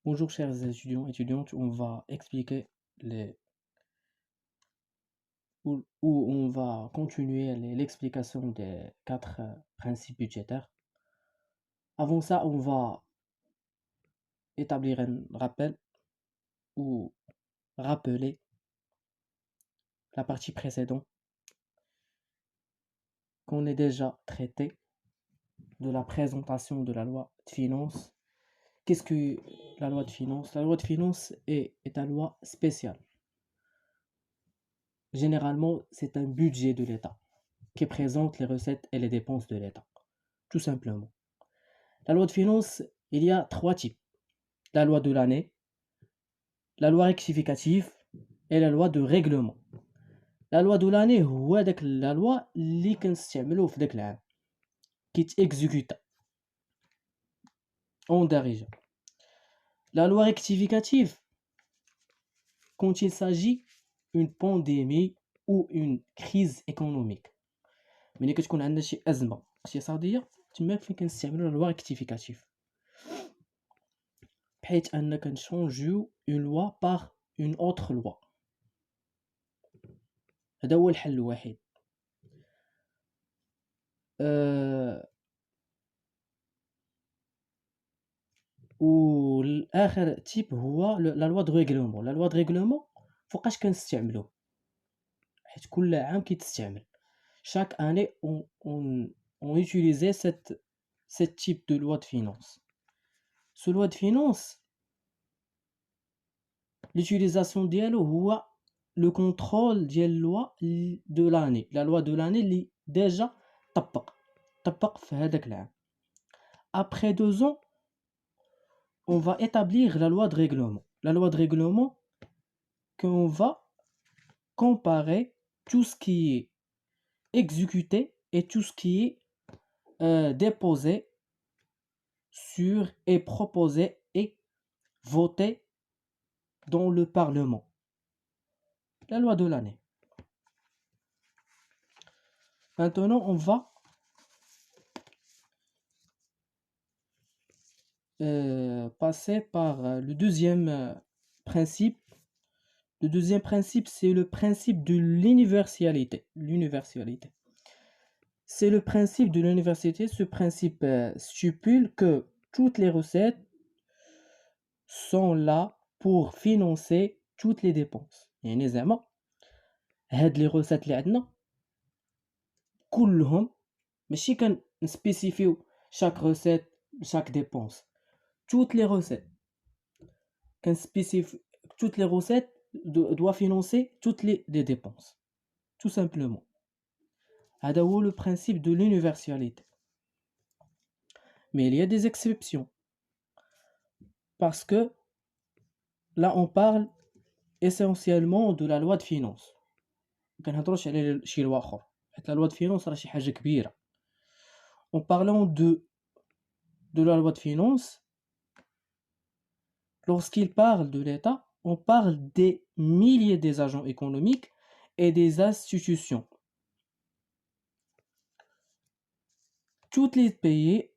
Bonjour chers étudiants, étudiantes, on va expliquer ou on va continuer l'explication des quatre principes budgétaires. Avant ça, on va établir un rappel ou rappeler la partie précédente qu'on est déjà traité de la présentation de la loi de finances. Qu'est-ce que la loi de finances? La loi de finances est une loi spéciale. Généralement, c'est un budget de l'État qui présente les recettes et les dépenses de l'État, tout simplement. La loi de finances, il y a trois types. La loi de l'année, la loi rectificative et la loi de règlement. La loi de l'année هو داك la loi اللي كنستعملوه في داك العام كيتيكزيكوتا اون دارجة. La loi rectificative, quand il s'agit d'une pandémie ou une crise économique. ملي كتكون عندنا شي أزمة اقتصادية تما فين كنستعملو la loi rectificative. بحيث أننا كنشونجيو une loi par une autre loi. هذا هو الحل الوحيد. والآخر تيب هو لا لوا دو ريغلومون. لا لوا دو ريغلومون فوقاش كنستعملوه؟ حيت كل عام كيتستعمل. chaque année on utilisait cette type de loi de finance. Ce loi de finance, l'utilisation ديالو هو le contrôle ديال loi de l'année. La loi de l'année اللي déjà طبق في هذاك العام. Après 2 ans, on va établir la loi de règlement. La loi de règlement qu'on va comparer tout ce qui est exécuté et tout ce qui est déposé sur et proposé et voté dans le Parlement. La loi de l'année. Maintenant, on va passer par le deuxième principe. Le deuxième principe, c'est le principe de l'universalité. L'universalité. C'est le principe de l'universalité. Ce principe stipule que toutes les recettes sont là pour financer toutes les dépenses. يعني زعما هاد les recettes اللي عندنا كلهم ماشي كنسبيسيفيو chaque recette, chaque dépense. Toutes les recettes toutes les recettes doivent financer toutes les dépenses. Tout simplement. هذا هو le principe de l'universalité. Mais il y a des exceptions. Parce que là, on parle essentiellement de la loi de finances. كنهضروش على شي لوا اخر حيت la loi de finances راه شي حاجه كبيره. En parlant de la loi de finances, lorsqu'il parle de l'État, on parle des milliers des agents économiques et des institutions. Tous les pays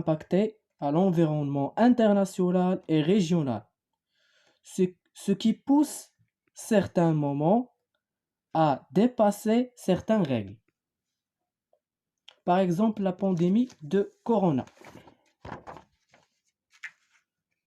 impactés à l'environnement international et régional, ce qui pousse certains moments à dépasser certaines règles. Par exemple, la pandémie de Corona.